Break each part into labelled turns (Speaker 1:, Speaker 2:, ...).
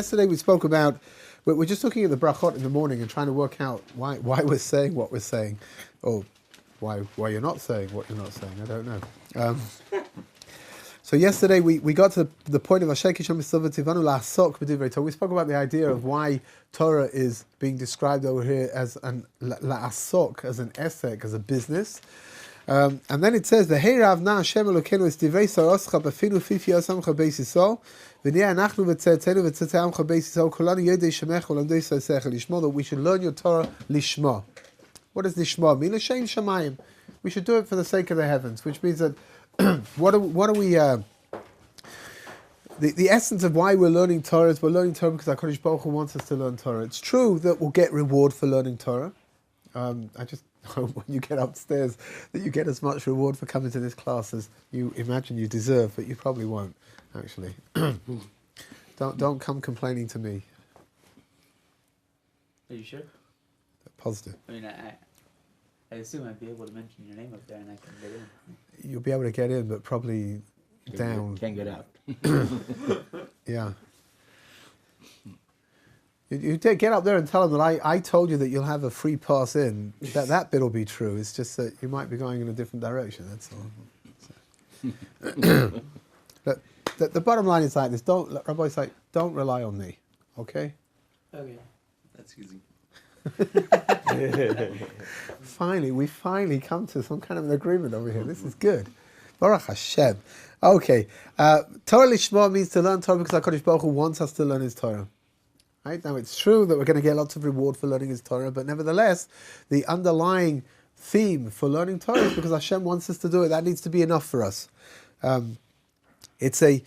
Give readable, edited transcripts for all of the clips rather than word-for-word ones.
Speaker 1: yesterday we spoke about, we're just looking at the brachot in the morning and trying to work out why we're saying what we're saying, or why you're not saying what you're not saying. I don't know. So yesterday we got to the point of Asher Kisham Mitzvah Tivanu La'asok B'divrei Torah. We spoke about the idea of why Torah is being described over here as an La'asok, as an esek, as a business. And then it says, "V'hei Ravna Hashem Elokeinu es divrei Toroscha b'finu fifi osamcha beis Yisrael v'nei anachnu v'tzetzenu v'tzetzei amcha beis Yisrael kolanu yodei shemecha u'lamdei Yisosecha lishma," that we should learn your Torah lishma. What does lishma mean? L'shem shamayim. We should do it for the sake of the heavens, which means that what are we? The essence of why we're learning Torah is we're learning Torah because HaKadosh Baruch Hu wants us to learn Torah. It's true that we'll get reward for learning Torah. I just hope when you get upstairs that you get as much reward for coming to this class as you imagine you deserve, but you probably won't, actually. Don't come complaining to me.
Speaker 2: Are you sure?
Speaker 1: Positive.
Speaker 2: I mean, I assume I'd be able to mention your name up there and I can get in.
Speaker 1: You'll be able to get in, but probably down.
Speaker 3: Can't get out.
Speaker 1: Yeah. You get up there and tell them that I told you that you'll have a free pass in. That bit will be true. It's just that you might be going in a different direction. That's all. But the bottom line is like this. Rabbi's like, don't rely on me. Okay?
Speaker 2: Okay.
Speaker 3: That's easy.
Speaker 1: We finally come to some kind of an agreement over here. This is good. Baruch Hashem. Okay. Torah Lishma means to learn Torah because HaKadosh Baruch Hu wants us to learn His Torah. Right? Now it's true that we're going to get lots of reward for learning His Torah, but nevertheless, the underlying theme for learning Torah is because Hashem wants us to do it. That needs to be enough for us. It's a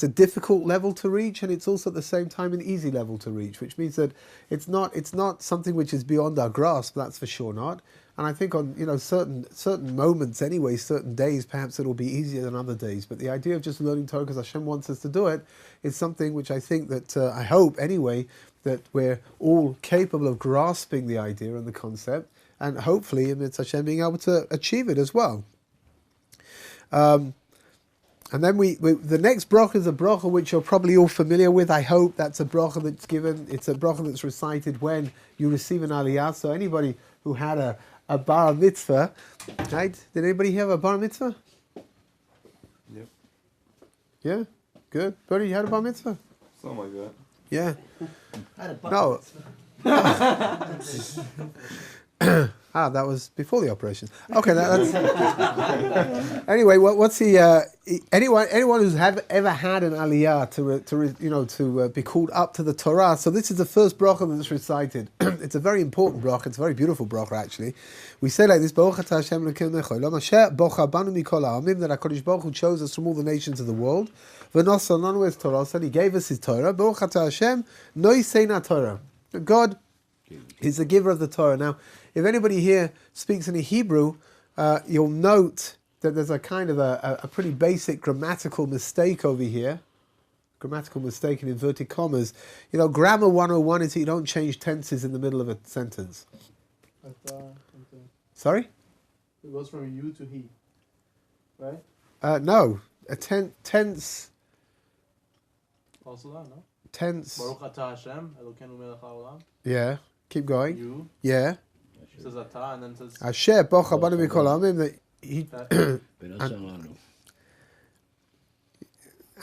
Speaker 1: difficult level to reach, and it's also at the same time an easy level to reach, which means that it's not something which is beyond our grasp. That's for sure not. And I think on certain moments anyway, certain days, perhaps it'll be easier than other days. But the idea of just learning Torah because Hashem wants us to do it is something which I think that I hope anyway that we're all capable of grasping the idea and the concept, and hopefully amidst Hashem being able to achieve it as well. And then the next bracha is a bracha which you're probably all familiar with. I hope that's a bracha that's given. It's a bracha that's recited when you receive an aliyah. So anybody who had a bar mitzvah, right? Did anybody here have a bar mitzvah?
Speaker 4: Yep.
Speaker 1: Yeah? Good. Bernie, you had a bar mitzvah?
Speaker 4: Something like that.
Speaker 1: Yeah.
Speaker 2: I had a bar
Speaker 1: No.
Speaker 2: mitzvah.
Speaker 1: That was before the operation. Okay, that's anyway. What's the anyone who's ever had an aliyah to be called up to the Torah? So this is the first bracha that's recited. It's a very important bracha. It's a very beautiful bracha actually. We say like this: Baruch atah Hashem Elokeinu melech asher bocha banu mikol ha'amim, that HaKadosh Baruch Hu chose us from all the nations of the world. V'nosar lanu es Torah, and He gave us His Torah. Baruch atah Hashem noiseina Torah. God is the giver of the Torah. Now, if anybody here speaks any Hebrew, you'll note that there's a kind of a pretty basic grammatical mistake over here. Grammatical mistake in inverted commas. Grammar 101 is that you don't change tenses in the middle of a sentence. Sorry?
Speaker 5: It goes from you to he, right?
Speaker 1: No. A tense...
Speaker 5: Also that, no?
Speaker 1: Tense...
Speaker 5: Baruch atah Hashem, Elokeinu melech haolam.
Speaker 1: Yeah. Keep going.
Speaker 5: You.
Speaker 1: Yeah.
Speaker 5: It says atah and then says...
Speaker 1: Asher bocha banu mikol ha'amim, that he...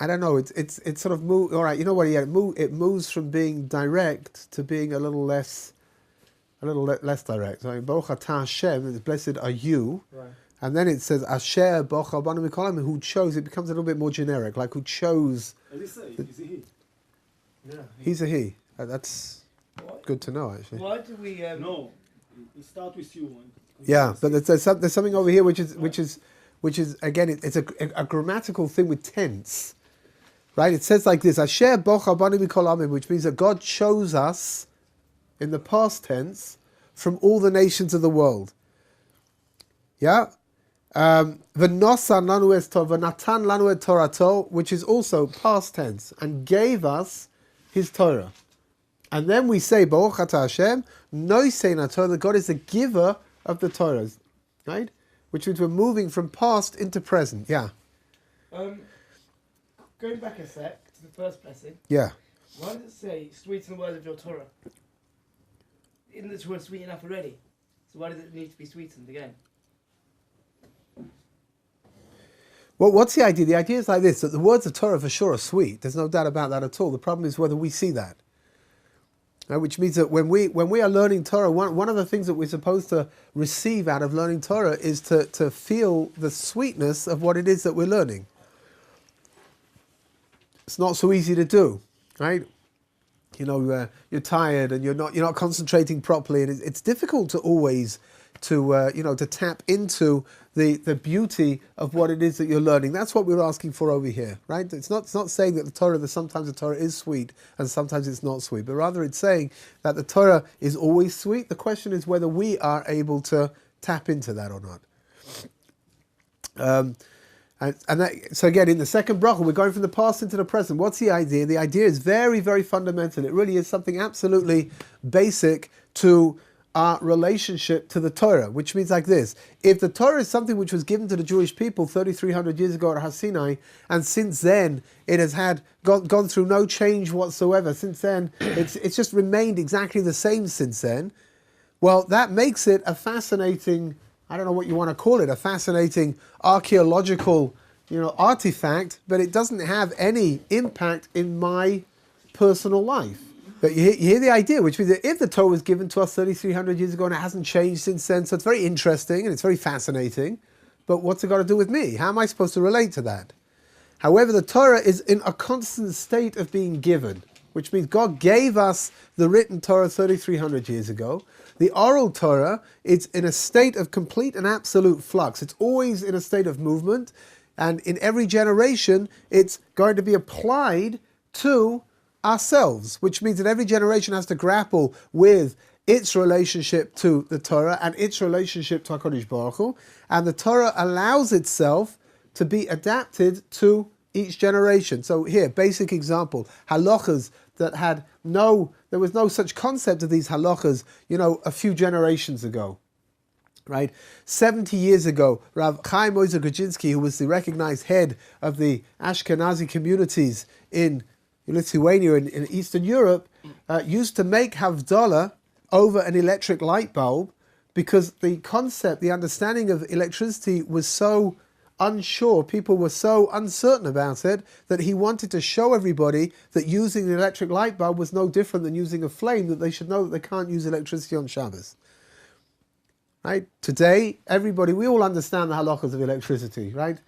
Speaker 1: I don't know. It's sort of move. All right. You know what? Yeah. It moves from being direct to being a little less direct. So Baruch atah Hashem, blessed are you.
Speaker 5: Right.
Speaker 1: And then it says Asher bocha banu mikol ha'amim, who chose. It becomes a little bit more generic, like who chose.
Speaker 5: He's a he. Yeah.
Speaker 1: He's a he. That's good to know, actually.
Speaker 6: Why do we no? We start with you.
Speaker 1: Yeah, but there's something over here which is again it's a grammatical thing with tense, right? It says like this: Asher bocha banu mikol ha'amim, which means that God chose us in the past tense from all the nations of the world. Yeah, v'nosa lanu es Torah, v'natan lanu et Torato, which is also past tense, and gave us His Torah. And then we say, Baruch atah Hashem, noiseina Torah, that God is the giver of the Torahs, right? Which means we're moving from past into present. Yeah.
Speaker 6: Going back a sec to the first blessing.
Speaker 1: Yeah.
Speaker 3: Why does it say sweeten the words of your Torah? Isn't the Torah sweet enough already? So why does it need to be sweetened again?
Speaker 1: Well, what's the idea? The idea is like this, that the words of Torah for sure are sweet. There's no doubt about that at all. The problem is whether we see that. Which means that when we are learning Torah, one of the things that we're supposed to receive out of learning Torah is to feel the sweetness of what it is that we're learning. It's not so easy to do, right? You know, you're tired and you're not concentrating properly, and it's difficult to always to tap into the beauty of what it is that you're learning. That's what we're asking for over here, right? It's not saying that sometimes the Torah is sweet and sometimes it's not sweet, but rather it's saying that the Torah is always sweet. The question is whether we are able to tap into that or not. So again, in the second bracha, we're going from the past into the present. What's the idea? The idea is very, very fundamental. It really is something absolutely basic to our relationship to the Torah, which means like this. If the Torah is something which was given to the Jewish people 3,300 years ago at Har Sinai, and since then it has gone through no change whatsoever, since then it's just remained exactly the same since then, well, that makes it a fascinating, I don't know what you want to call it, a fascinating archaeological, artifact, but it doesn't have any impact in my personal life. But you hear the idea, which means that if the Torah was given to us 3,300 years ago and it hasn't changed since then, so it's very interesting and it's very fascinating, but what's it got to do with me? How am I supposed to relate to that? However, the Torah is in a constant state of being given, which means God gave us the written Torah 3,300 years ago. The oral Torah is in a state of complete and absolute flux. It's always in a state of movement, and in every generation, it's going to be applied to ourselves, which means that every generation has to grapple with its relationship to the Torah and its relationship to HaKadosh Baruch Hu, and the Torah allows itself to be adapted to each generation. So here, basic example, halachas that there was no such concept of these halachas, a few generations ago. Right, 70 years ago, Rav Chaim Ozer Grudzinski, who was the recognized head of the Ashkenazi communities in Lithuania and in Eastern Europe, used to make Havdalah over an electric light bulb because the understanding of electricity was so unsure, people were so uncertain about it, that he wanted to show everybody that using an electric light bulb was no different than using a flame, that they should know that they can't use electricity on Shabbos. Right? Today, we all understand the halachas of electricity, right?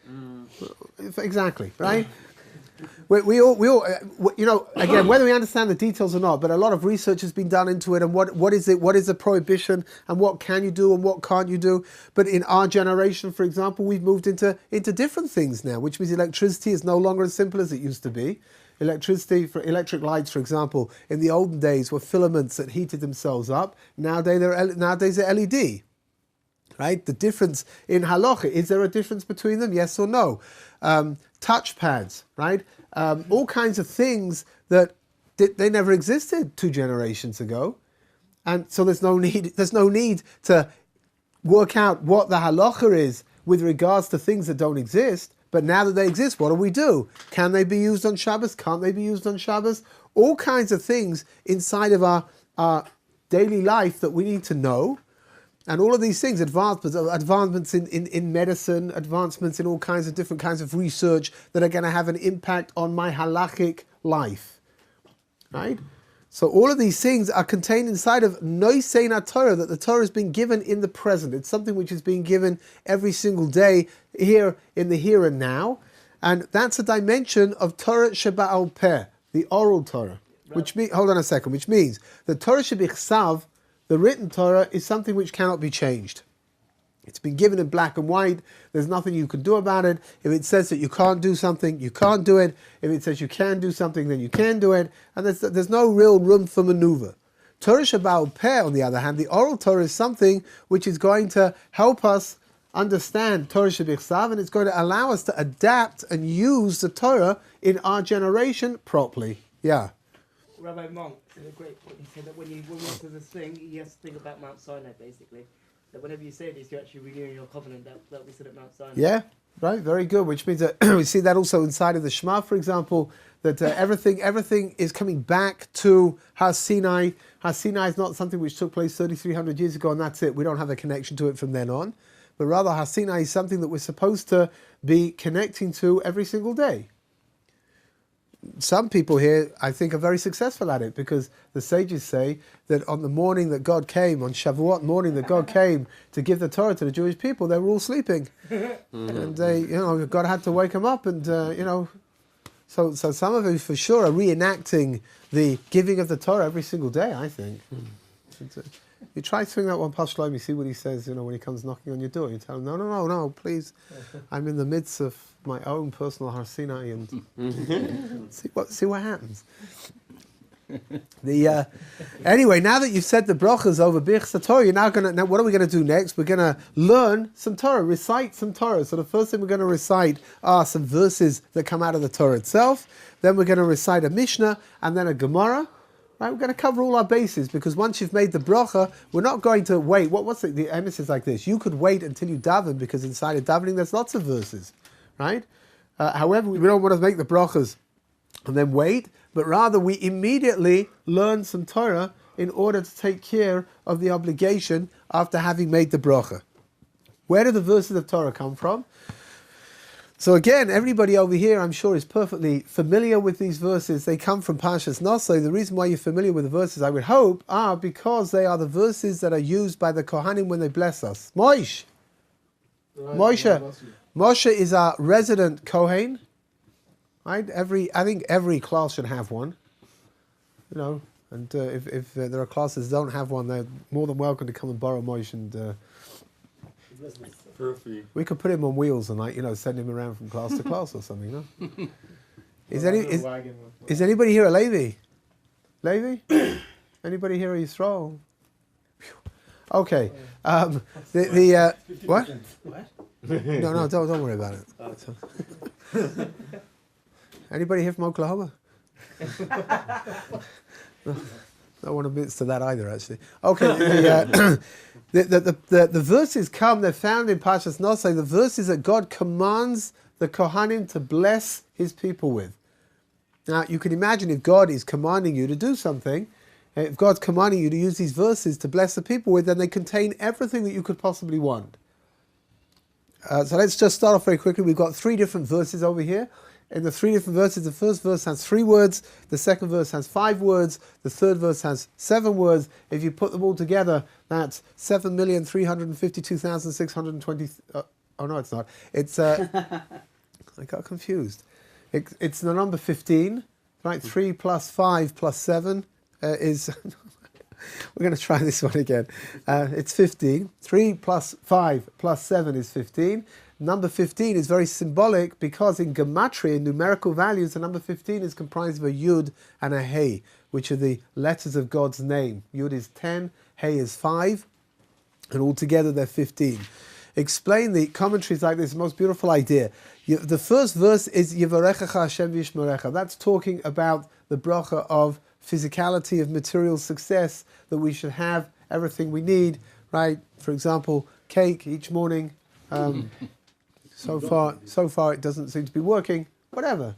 Speaker 1: Exactly, right? We all, again, whether we understand the details or not, but a lot of research has been done into it, and what is a prohibition, and what can you do and what can't you do. But in our generation, for example, we've moved into different things now, which means electricity is no longer as simple as it used to be. Electricity for electric lights, for example, in the olden days were filaments that heated themselves up. Nowadays they're LED. Right? The difference in halacha, is there a difference between them? Yes or no? Touchpads, right? All kinds of things that they never existed 2 generations ago, and so there's no need to work out what the halacha is with regards to things that don't exist. But now that they exist, what do? Can they be used on Shabbos? Can't they be used on Shabbos? All kinds of things inside of our daily life that we need to know. And all of these things, advancements in medicine, advancements in all kinds of different kinds of research that are going to have an impact on my halachic life, right? So all of these things are contained inside of Noisein Torah, that the Torah is being given in the present. It's something which is being given every single day here in the here and now. And that's a dimension of Torah Sheba'al Peh, the oral Torah. Which means the Torah Shebichsav, the written Torah, is something which cannot be changed. It's been given in black and white. There's nothing you can do about it. If it says that you can't do something, you can't do it. If it says you can do something, then you can do it. And there's no real room for maneuver. Torah Sheba'al Peh, on the other hand, the oral Torah, is something which is going to help us understand Torah Shebichsav, and it's going to allow us to adapt and use the Torah in our generation properly. Yeah.
Speaker 3: Rabbi Monk did a great point. He said that when you walk to this thing, you have to think about Mount Sinai, basically. That whenever you say this, you're actually renewing your covenant that we said at Mount Sinai.
Speaker 1: Yeah, right, very good. Which means that we see that also inside of the Shema, for example, that everything is coming back to Har Sinai. Har Sinai is not something which took place 3,300 years ago and that's it. We don't have a connection to it from then on. But rather, Har Sinai is something that we're supposed to be connecting to every single day. Some people here, I think, are very successful at it because the sages say that on the morning that God came, on Shavuot morning that God came to give the Torah to the Jewish people, they were all sleeping. And God had to wake them up and, So some of you for sure are reenacting the giving of the Torah every single day, I think. You try swing that one past Shlomo, you see what he says, when he comes knocking on your door. You tell him, no, please. I'm in the midst of my own personal Har Sinai and see what happens. Anyway, now that you've said the brachas over Birchas Torah, you're now what are we going to do next? We're going to learn some Torah, recite some Torah. So the first thing we're going to recite are some verses that come out of the Torah itself. Then we're going to recite a Mishnah and then a Gemara. Right, we're going to cover all our bases because once you've made the bracha, we're not going to wait. What's the emphasis like this? You could wait until you daven because inside of davening there's lots of verses, right? However, we don't want to make the brachas and then wait, but rather we immediately learn some Torah in order to take care of the obligation after having made the bracha. Where do the verses of Torah come from? So again, everybody over here, I'm sure, is perfectly familiar with these verses. They come from Parshas Nosai. The reason why you're familiar with the verses, I would hope, are because they are the verses that are used by the Kohanim when they bless us. Moshe is our resident Kohen. Right? I think every class should have one. And if there are classes that don't have one, they're more than welcome to come and borrow Moshe and.
Speaker 4: Perfect.
Speaker 1: We could put him on wheels and send him around from class to class or something, no? Is anybody here a Levi? Levi? Anybody here a Yisrael? Okay. What?
Speaker 2: What?
Speaker 1: No, don't worry about it. Anybody here from Oklahoma? No one admits to that either, actually. Okay. The verses they're found in Parshas Nosai, the verses that God commands the Kohanim to bless his people with. Now, you can imagine if God is commanding you to do something, if God's commanding you to use these verses to bless the people with, then they contain everything that you could possibly want. So let's just start off very quickly. We've got 3 different verses over here. In the 3 different verses, the first verse has 3 words, the second verse has 5 words, the third verse has 7 words. If you put them all together, that's 7,352,620. Oh no, it's not. It's I got confused. It's the number 15, right? 3 plus 5 plus 7 is. We're going to try this one again. It's 15. 3 plus 5 plus 7 is 15. Number 15 is very symbolic because in gematria, in numerical values, the number 15 is comprised of a yud and a hey, which are the letters of God's name. Yud is 10, hey is 5, and altogether they're 15. Explain the commentaries like this, most beautiful idea. The first verse is Yivarechecha Hashem V'yishmerecha. That's talking about the bracha of physicality, of material success, that we should have everything we need, right? For example, cake each morning. So far it doesn't seem to be working. Whatever.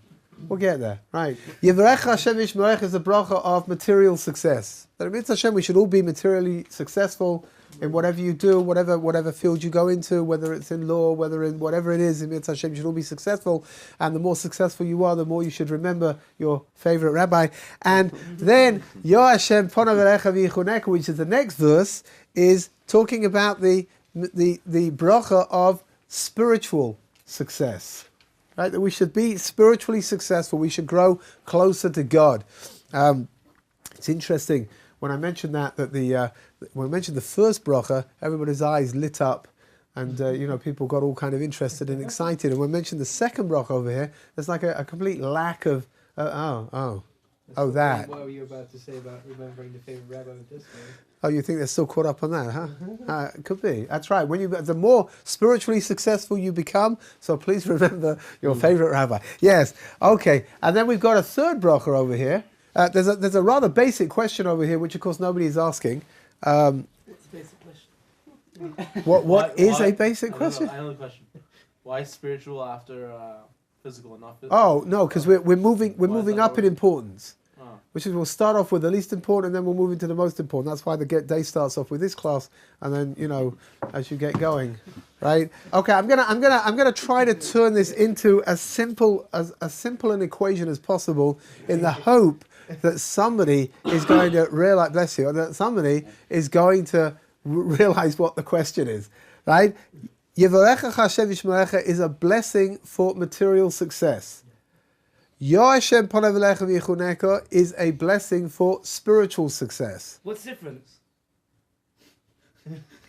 Speaker 1: We'll get there. Right. Yivarecha Hashem V'yishmerecha is the bracha of material success. That means Hashem, we should all be materially successful in whatever you do, whatever field you go into, whether it's in law, whether in whatever it is, in Mitzvah Hashem, you should all be successful. And the more successful you are, the more you should remember your favorite rabbi. And then, Yo Hashem Ponav Elecha V'yichuneka, which is the next verse, is talking about the bracha of spiritual success. Right? That we should be spiritually successful. We should grow closer to God. It's interesting. When I mentioned when I mentioned the first bracha, everybody's eyes lit up, and people got all kind of interested and excited. And when I mentioned the second bracha over here, there's like a complete lack of that.
Speaker 3: What were you about to say about remembering the favorite rabbi with this one?
Speaker 1: Oh, you think they're still caught up on that, huh? It could be. That's right. The more spiritually successful you become, so please remember your favorite rabbi. Yes. Okay. And then we've got a third bracha over here. There's a rather basic question over here, which of course nobody is asking.
Speaker 3: It's a basic question.
Speaker 1: What is a basic question?
Speaker 7: I know the question. Why spiritual after
Speaker 5: physical and not physical?
Speaker 1: Oh no, because we're moving
Speaker 5: Why is
Speaker 1: moving
Speaker 5: that
Speaker 1: up in
Speaker 5: order?
Speaker 1: importance.
Speaker 5: Oh.
Speaker 1: Which is we'll start off with the least important, and then we'll move into the most important. That's why the day starts off with this class, and then as you get going, right? Okay, I'm gonna try to turn this into as simple an equation as possible, in the hope that somebody is going to realize, bless you, that somebody is going to realize what the question is, right? Yevarechecha Hashem Yishmerecha is a blessing for material success. Yo Hashem Ponev Elecha V'Yichuneka is a blessing for spiritual success.
Speaker 3: What's the difference?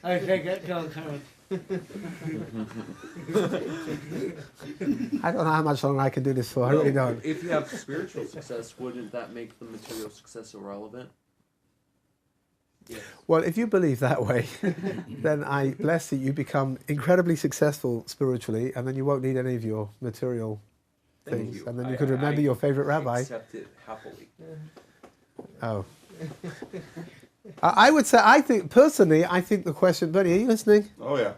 Speaker 3: Okay, go on, Karen.
Speaker 1: I don't know how much longer I can do this for. I really don't.
Speaker 7: If you have spiritual success, wouldn't that make the material success irrelevant?
Speaker 3: Yes.
Speaker 1: Well, if you believe that way, then I bless you. You become incredibly successful spiritually, and then you won't need any of your material
Speaker 7: Thank
Speaker 1: things.
Speaker 7: you.
Speaker 1: And then you could remember your favorite rabbi.
Speaker 7: Accept it happily.
Speaker 1: Oh. I would say, I think the question, Bernie, are you listening?
Speaker 4: Oh yeah.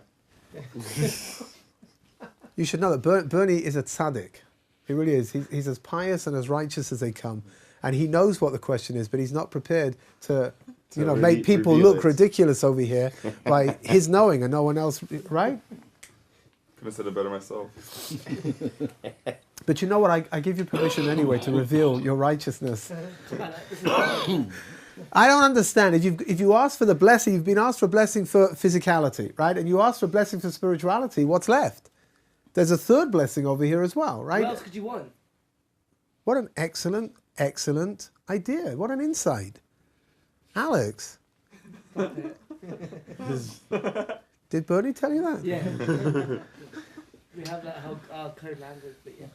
Speaker 1: You should know that Bernie is a tzaddik. He really is. He's as pious and as righteous as they come. And he knows what the question is, but he's not prepared to make people
Speaker 4: reveal
Speaker 1: look
Speaker 4: it.
Speaker 1: ridiculous over here by his knowing and no one else, right?
Speaker 4: Could have said it better myself.
Speaker 1: But you know what? I give you permission anyway to reveal your righteousness. I don't understand. If you ask for the blessing, you've been asked for a blessing for physicality, right? And you ask for a blessing for spirituality, what's left? There's a third blessing over here as well, right?
Speaker 3: What else could you want?
Speaker 1: What an excellent idea. What an insight. Alex. Did Bernie tell you that?
Speaker 3: Yeah. We have that whole code language, but yeah.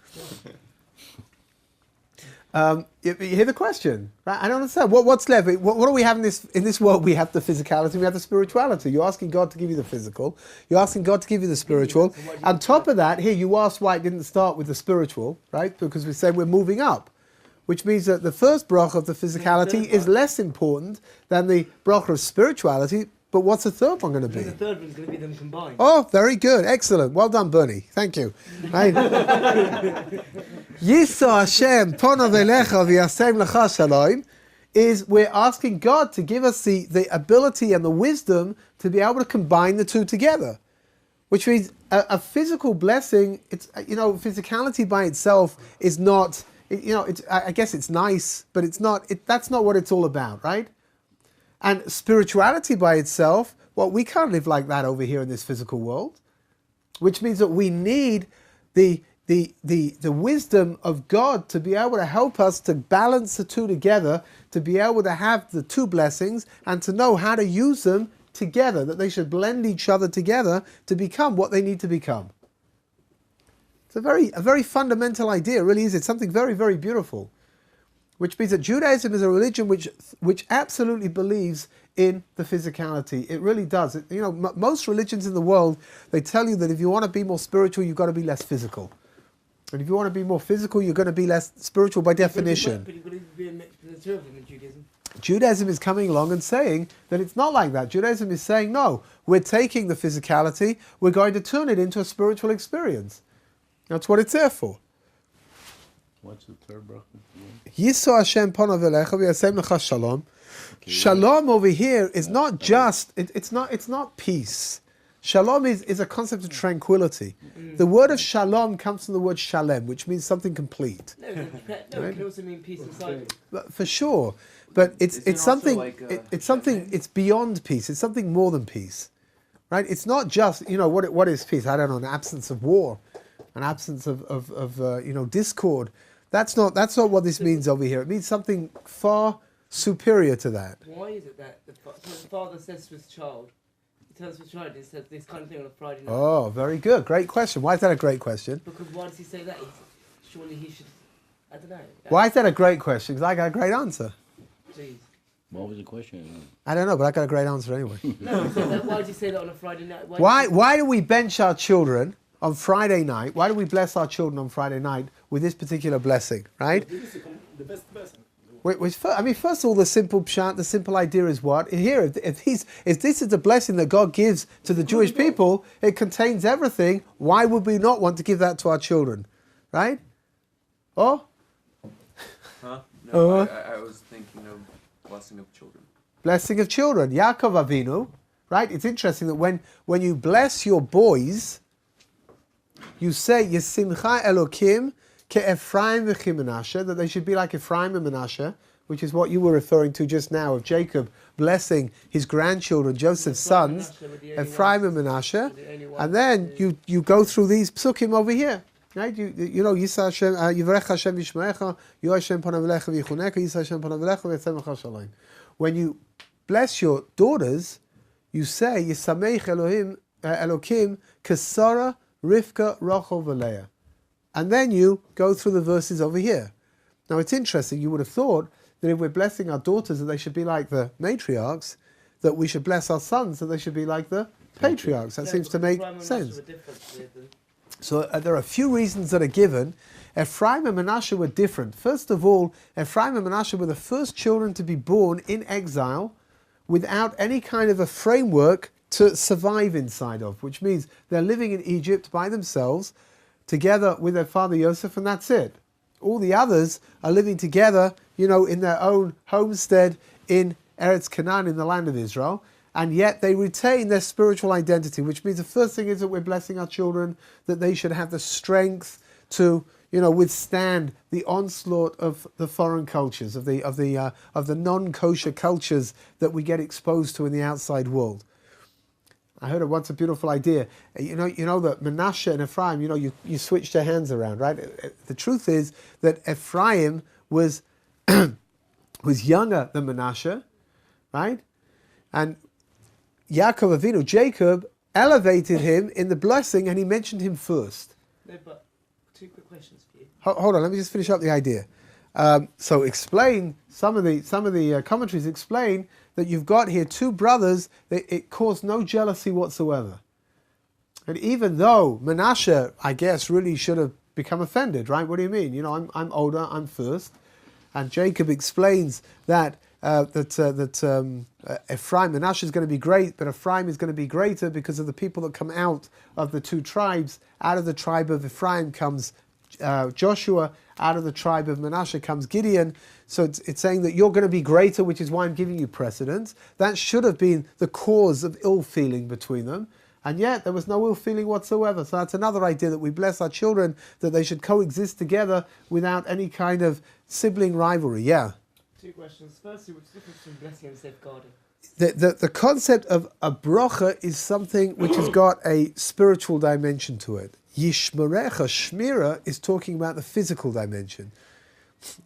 Speaker 1: You hear the question, right? I don't understand. What's left? What do we have in this world? We have the physicality, we have the spirituality. You're asking God to give you the physical. You're asking God to give you the spiritual. On top of that, here you asked why it didn't start with the spiritual, right? Because we said we're moving up, which means that the first bracha of the physicality is less important than the bracha of spirituality. But what's the third one going to be?
Speaker 3: The third one's going to be them combined.
Speaker 1: Oh, very good. Excellent. Well done, Bernie. Thank you. Right. Yisa Hashem ponav elecha v'yasem lecha shalom is we're asking God to give us the ability and the wisdom to be able to combine the two together. Which means a physical blessing, it's physicality by itself is not, I guess it's nice, but it's not, that's not what it's all about, right? And spirituality by itself, well, we can't live like that over here in this physical world, which means that we need the wisdom of God to be able to help us to balance the two together, to be able to have the two blessings and to know how to use them together, that they should blend each other together to become what they need to become. It's a very fundamental idea, it really is. It's something very, very beautiful. Which means that Judaism is a religion which absolutely believes in the physicality. It really does. Most religions in the world, they tell you that if you want to be more spiritual, you've got to be less physical. And if you want to be more physical, you're going to be less spiritual by definition.
Speaker 3: But you believe to be a mix of the two of them in Judaism.
Speaker 1: Judaism is coming along and saying that it's not like that. Judaism is saying, no, we're taking the physicality, we're going to turn it into a spiritual experience. That's what it's there for.
Speaker 8: What's the third bracha?
Speaker 1: Yisa Hashem ponav elecha v'yasem lecha shalom. Shalom over here is not just, it's not peace. Shalom is a concept of tranquility. The word of shalom comes from the word shalem, which means something complete.
Speaker 3: No, it can also mean peace inside.
Speaker 1: For sure. But it's
Speaker 7: Is there
Speaker 1: something,
Speaker 7: also like,
Speaker 1: it's something, it's beyond peace. It's something more than peace. Right? It's not just, what is peace? I don't know, an absence of war, an absence of discord. That's not what this means over here. It means something far superior to that.
Speaker 3: Why is it that the father says to his child, he tells his child, he says this kind of thing on a Friday night?
Speaker 1: Oh, very good. Great question. Why is that a great question?
Speaker 3: Because why does he say that? Surely he should, I don't know.
Speaker 1: Why is that a great question? Because I got a great answer.
Speaker 3: Jeez.
Speaker 8: What was the question?
Speaker 1: I don't know, but I got a great answer anyway.
Speaker 3: No, so why did you say that on a Friday night?
Speaker 1: Why do we bench our children on Friday night? Why do we bless our children on Friday night with this particular blessing, right?
Speaker 6: This is the best blessing.
Speaker 1: First of all, the simple pshat, the simple idea is what? Here, if this is the blessing that God gives to the Jewish people, it contains everything. Why would we not want to give that to our children? right? Or
Speaker 7: Huh? No,
Speaker 1: Uh-huh.
Speaker 7: I was thinking of blessing of children.
Speaker 1: blessing of children. Yaakov Avinu, right? It's interesting that when you bless your boys, you say Yesimcha Elokim ke'Ephraim v'Chimenashe, that they should be like Ephraim and Menashe, which is what you were referring to just now of Jacob blessing his grandchildren, Joseph's sons, Ephraim and Menashe, and then you go through these psukim over here. Right, you know, Yisa Hashem, Yivrech Hashem Yishmerecha, Yu Hashem Panav Elecha V'Yichuneka, Yisa Hashem Panav Elecha V'Yetzem Shalom. When you bless your daughters, you say Yisameich Elohim Elokim Kesara Rivka Rachel V'Leah, and then you go through the verses over here. Now it's interesting. You would have thought that if we're blessing our daughters, that they should be like the matriarchs, that we should bless our sons, that they should be like the patriarchs. That seems to make sense. So there are a few reasons that are given. Ephraim and Manasseh were different. First of all, Ephraim and Manasseh were the first children to be born in exile without any kind of a framework to survive inside of, which means they're living in Egypt by themselves, together with their father Yosef, and that's it. All the others are living together, you know, in their own homestead in Eretz Canaan, in the land of Israel. And yet they retain their spiritual identity, which means the first thing is that we're blessing our children, that they should have the strength to, you know, withstand the onslaught of the foreign cultures, of the non-kosher cultures that we get exposed to in the outside world. I heard once a beautiful idea. You know that Manasseh and Ephraim, you know, you switch their hands around, right? The truth is that Ephraim was was younger than Manasseh, right? And Yaakov Avinu, Jacob, elevated him in the blessing, and he mentioned him first.
Speaker 3: No, but two quick questions for you.
Speaker 1: Hold on, let me just finish up the idea. So explain, some of the commentaries explain that you've got here two brothers that it caused no jealousy whatsoever. And even though Manasseh, I guess, really should have become offended, right? What do you mean? You know, I'm older, I'm first. And Jacob explains that Ephraim, Manasseh is going to be great, but Ephraim is going to be greater because of the people that come out of the two tribes. Out of the tribe of Ephraim comes Joshua, out of the tribe of Manasseh comes Gideon. So it's saying that you're going to be greater, which is why I'm giving you precedence. That should have been the cause of ill feeling between them. And yet there was no ill feeling whatsoever. So that's another idea, that we bless our children, that they should coexist together without any kind of sibling rivalry. Yeah.
Speaker 3: Two questions. Firstly, what's the difference between blessing and safeguarding?
Speaker 1: The concept of a bracha is something which has got a spiritual dimension to it. Yishmerecha, Shmira, is talking about the physical dimension.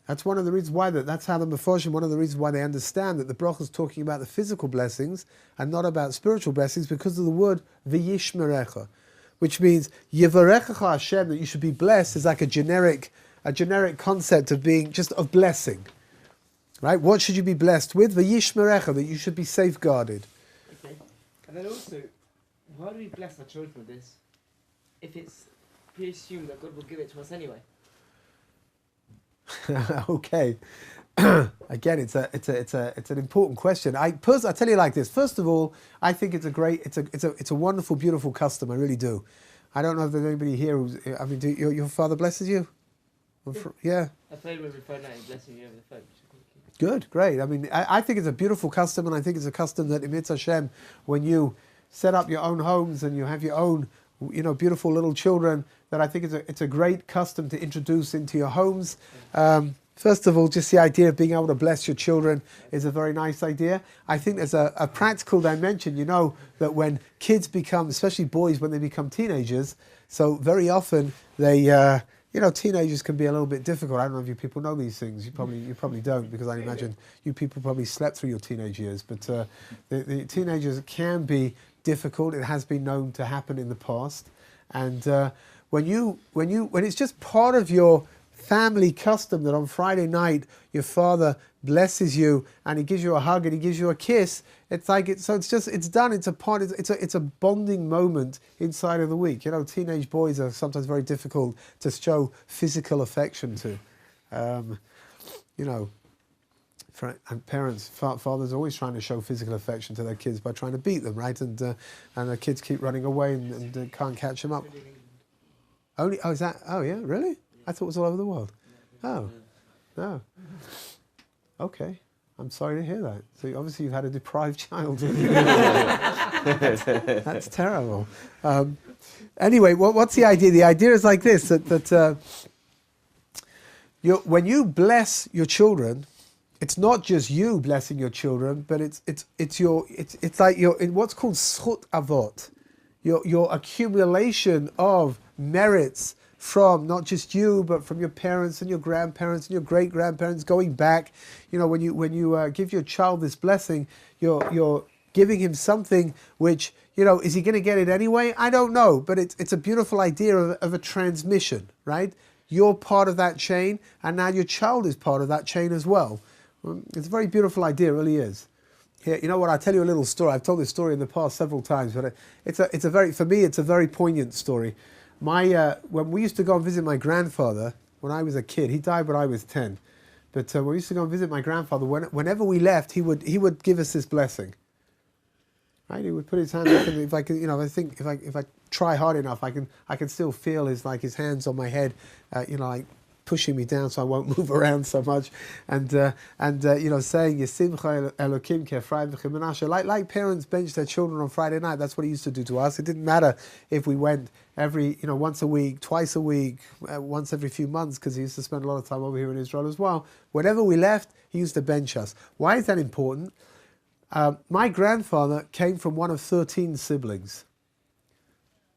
Speaker 1: That's one of the reasons why that's how the Meforshim, one of the reasons why they understand that the bracha is talking about the physical blessings and not about spiritual blessings, because of the word v'yishmerecha, which means Yivarechacha Hashem, that you should be blessed, is like a generic concept of being just of blessing. Right? What should you be blessed with? V'yishmerecha, that you should be safeguarded.
Speaker 3: Okay. And then also, why do we bless our children with this? If we assume that God will give it to us anyway.
Speaker 1: Okay. Again, it's an important question. I tell you like this. First of all, I think it's a wonderful, beautiful custom. I really do. I don't know if there's anybody here who's. I mean, your father blesses you? Yeah.
Speaker 3: I played with your phone now, blessing you over the phone.
Speaker 1: Good, great. I mean, I think it's a beautiful custom, and I think it's a custom that Emitz Hashem, when you set up your own homes and you have your own, you know, beautiful little children, that I think it's a great custom to introduce into your homes. First of all, just the idea of being able to bless your children is a very nice idea. I think there's a practical dimension. You know that when kids become, especially boys, when they become teenagers, so very often they. You know, teenagers can be a little bit difficult. I don't know if you people know these things. You probably don't, because I imagine you people probably slept through your teenage years. But the teenagers can be difficult. It has been known to happen in the past. And when it's just part of your family custom that on Friday night your father blesses you and he gives you a hug and he gives you a kiss, it's done. It's a bonding moment inside of the week. You know, teenage boys are sometimes very difficult to show physical affection to. You know, and parents, fathers are always trying to show physical affection to their kids by trying to beat them, right? And the kids keep running away and can't catch them up. Oh yeah, really?
Speaker 3: Yeah.
Speaker 1: I thought it was all over the world. Oh, no. Okay. I'm sorry to hear that. So obviously you've had a deprived childhood. That's terrible. Anyway, what's the idea? The idea is like this: that when you bless your children, it's not just you blessing your children, but it's like what's called zchut avot, your accumulation of merits from not just you, but from your parents and your grandparents and your great grandparents going back. When you give your child this blessing, you're giving him something which, is he going to get it anyway? I don't know, but it's a beautiful idea of a transmission, right? You're part of that chain, and now your child is part of that chain as well. It's a very beautiful idea, it really is. Here, you know what? I'll tell you a little story. I've told this story in the past several times, but for me, it's a very poignant story. When we used to go and visit my grandfather when I was a kid, he died when I was 10. But when we used to go and visit my grandfather, whenever we left, he would give us this blessing. Right? He would put his hand up, and if I try hard enough, I can still feel his hands on my head, like pushing me down so I won't move around so much, and saying Yesimcha Elokim Kefraim V'Chem Menashe, like parents bench their children on Friday night. That's what he used to do to us. It didn't matter if we went every once a week, twice a week, once every few months, because he used to spend a lot of time over here in Israel as well. Whenever we left, he used to bench us. Why is that important? My grandfather came from one of 13 siblings.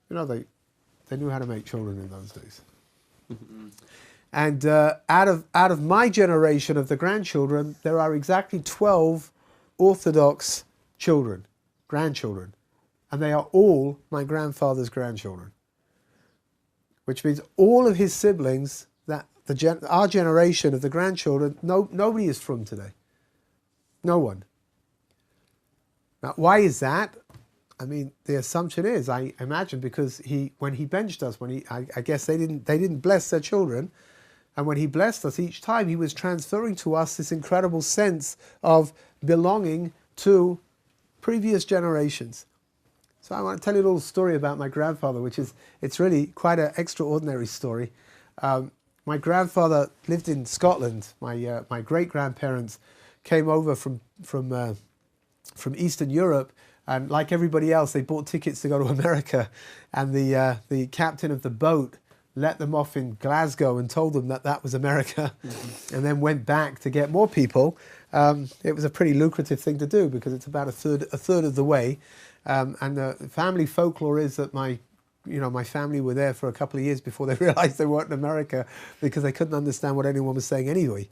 Speaker 1: They knew how to make children in those days. And out of my generation of the grandchildren, there are exactly 12 Orthodox grandchildren, and they are all my grandfather's grandchildren. Which means all of his siblings, our generation of the grandchildren, nobody is from today. No one. Now, why is that? I mean, the assumption is, I imagine, because when he benched us, I guess they didn't bless their children. And when he blessed us each time, he was transferring to us this incredible sense of belonging to previous generations. So I want to tell you a little story about my grandfather, it's really quite an extraordinary story. My grandfather lived in Scotland. My great-grandparents came over from Eastern Europe, and like everybody else, they bought tickets to go to America. And the captain of the boat let them off in Glasgow and told them that was America, and then went back to get more people. It was a pretty lucrative thing to do because it's about a third of the way. And the family folklore is that my family were there for a couple of years before they realized they weren't in America because they couldn't understand what anyone was saying anyway.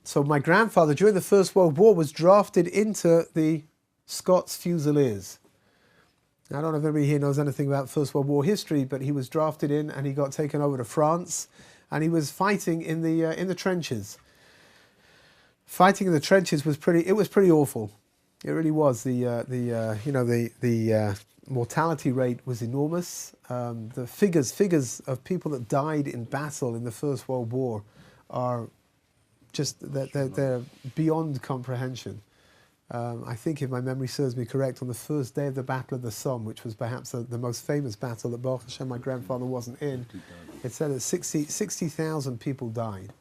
Speaker 1: So my grandfather during the First World War was drafted into the Scots Fusiliers. Now, I don't know if anybody here knows anything about First World War history, but he was drafted in and he got taken over to France, and he was fighting in the trenches. Fighting in the trenches was pretty awful. It really was. The mortality rate was enormous. The figures of people that died in battle in the First World War are just they're beyond comprehension. I think, if my memory serves me correct, on the first day of the Battle of the Somme, which was perhaps the most famous battle that Baruch Hashem, my grandfather, wasn't in, it said that 60,000 people died.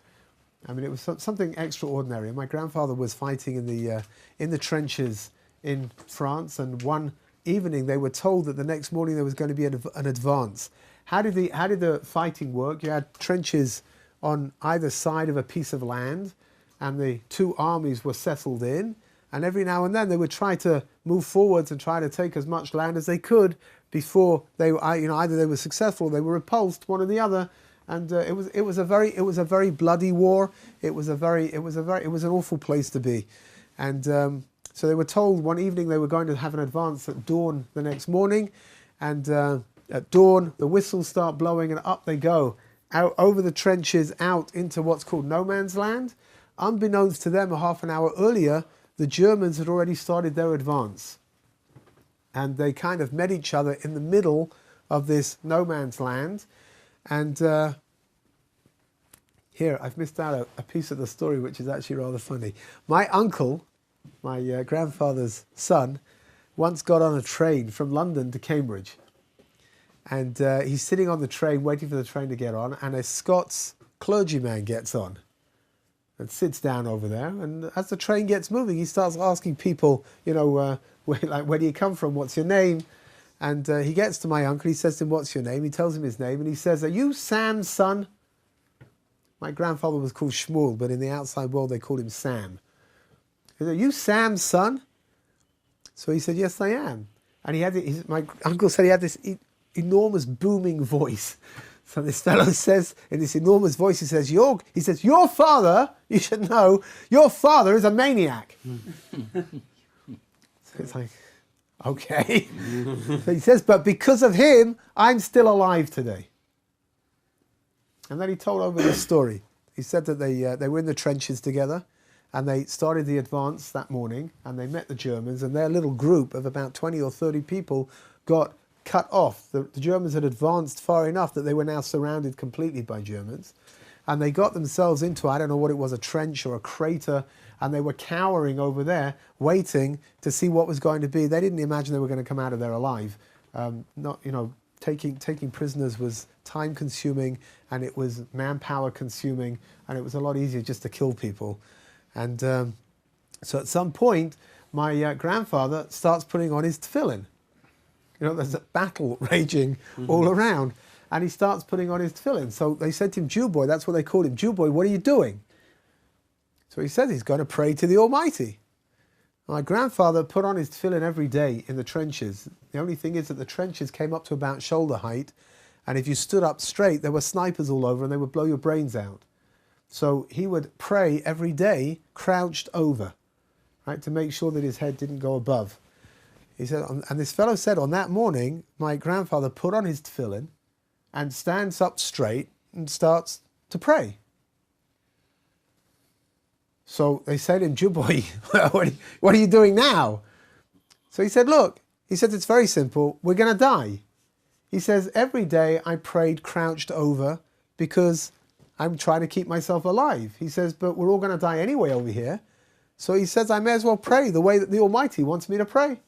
Speaker 1: I mean, it was something extraordinary. And my grandfather was fighting in the trenches in France, and one evening they were told that the next morning there was going to be an advance. How did the fighting work? You had trenches on either side of a piece of land, and the two armies were settled in. And every now and then they would try to move forwards and try to take as much land as they could before they either they were successful or they were repulsed, one or the other. And it was a very bloody war. It was an awful place to be. And so they were told one evening they were going to have an advance at dawn the next morning. And at dawn the whistles start blowing and up they go, out over the trenches, out into what's called no man's land. Unbeknownst to them, a half an hour earlier, the Germans had already started their advance. And they kind of met each other in the middle of this no man's land. And here, I've missed out a piece of the story which is actually rather funny. My uncle, my grandfather's son, once got on a train from London to Cambridge. And he's sitting on the train, waiting for the train to get on, and a Scots clergyman gets on and sits down over there. And as the train gets moving, he starts asking people, where do you come from? What's your name? And he gets to my uncle. He says to him, what's your name? He tells him his name, and he says, are you Sam's son? My grandfather was called Shmuel, but in the outside world they called him Sam. He said, are you Sam's son? So he said, yes, I am. And my uncle said he had this enormous booming voice. So this fellow says, in this enormous voice, he says, your father, you should know, your father is a maniac. So it's like, okay. So he says, but because of him, I'm still alive today. And then he told over this story. He said that they were in the trenches together, and they started the advance that morning, and they met the Germans, and their little group of about 20 or 30 people got cut off. The Germans had advanced far enough that they were now surrounded completely by Germans, and they got themselves into, I don't know what it was, a trench or a crater, and they were cowering over there, waiting to see what was going to be. They didn't imagine they were going to come out of there alive. Taking prisoners was time-consuming, and it was manpower-consuming, and it was a lot easier just to kill people. And so at some point, my grandfather starts putting on his tefillin. There's a battle raging all around, and he starts putting on his tefillin. So they said to him, Jew boy, that's what they called him, Jew boy, what are you doing? So he says he's going to pray to the Almighty. My grandfather put on his tefillin every day in the trenches. The only thing is that the trenches came up to about shoulder height, and if you stood up straight, there were snipers all over, and they would blow your brains out. So he would pray every day, crouched over, right, to make sure that his head didn't go above. He said, and this fellow said, on that morning, my grandfather put on his tefillin and stands up straight and starts to pray. So they said to him, Jew boy, what are you doing now? So he said, look, it's very simple. We're going to die. He says, every day I prayed crouched over because I'm trying to keep myself alive. He says, but we're all going to die anyway over here. So he says, I may as well pray the way that the Almighty wants me to pray.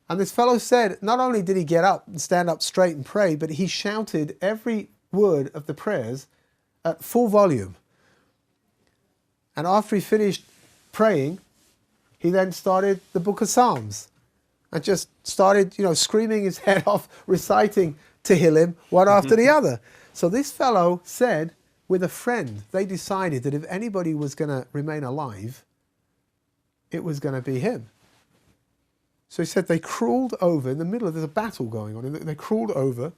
Speaker 1: And this fellow said, not only did he get up and stand up straight and pray, but he shouted every word of the prayers at full volume. And after he finished praying, he then started the book of Psalms and just started, screaming his head off, reciting Tehillim one after the other. So this fellow said, with a friend, they decided that if anybody was going to remain alive, it was going to be him. So he said they crawled over in the middle of, there's a battle going on, and they crawled over,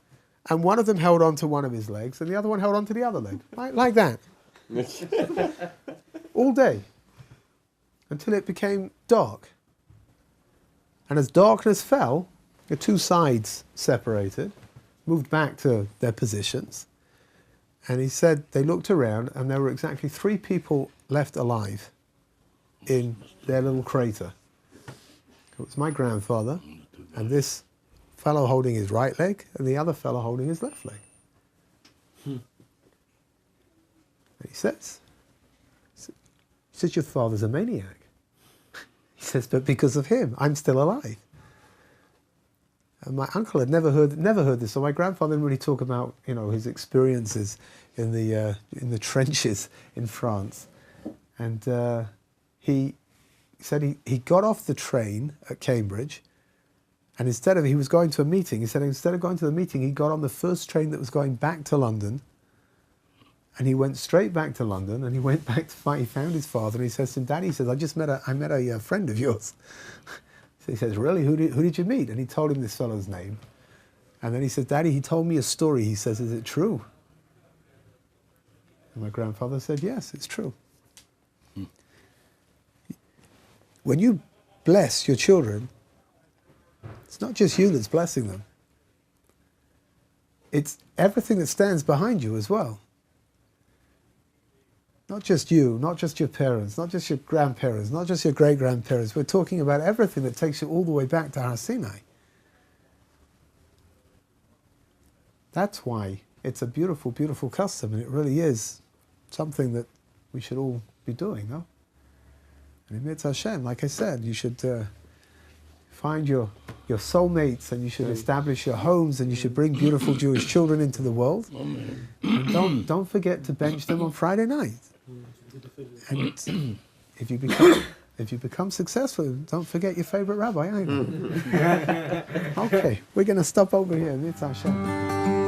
Speaker 1: and one of them held on to one of his legs, and the other one held on to the other leg, like that. All day, until it became dark. And as darkness fell, the two sides separated, moved back to their positions, and he said they looked around, and there were exactly 3 people left alive in their little crater. It was my grandfather, and this fellow holding his right leg, and the other fellow holding his left leg. And he says, your father's a maniac. He says, but because of him, I'm still alive. And my uncle had never heard this, so my grandfather didn't really talk about, his experiences in the trenches in France. And he said he got off the train at Cambridge, and he was going to a meeting. He said instead of going to the meeting, he got on the first train that was going back to London, and he went straight back to London, and he went back to find. He found his father, and he says to him, Daddy, he says, I met a friend of yours. So he says, really? Who did you meet? And he told him this fellow's name. And then he said, Daddy, he told me a story. He says, is it true? And my grandfather said, yes, it's true. When you bless your children, it's not just you that's blessing them. It's everything that stands behind you as well. Not just you, not just your parents, not just your grandparents, not just your great-grandparents. We're talking about everything that takes you all the way back to Har Sinai. That's why it's a beautiful, beautiful custom, and it really is something that we should all be doing, no? And in Mitzvah Hashem, like I said, you should find your soulmates, and you should establish your homes, and you should bring beautiful Jewish children into the world. And don't forget to bench them on Friday night. And if you become successful, don't forget your favorite rabbi either. Okay, we're going to stop over here. Mitzvah Hashem.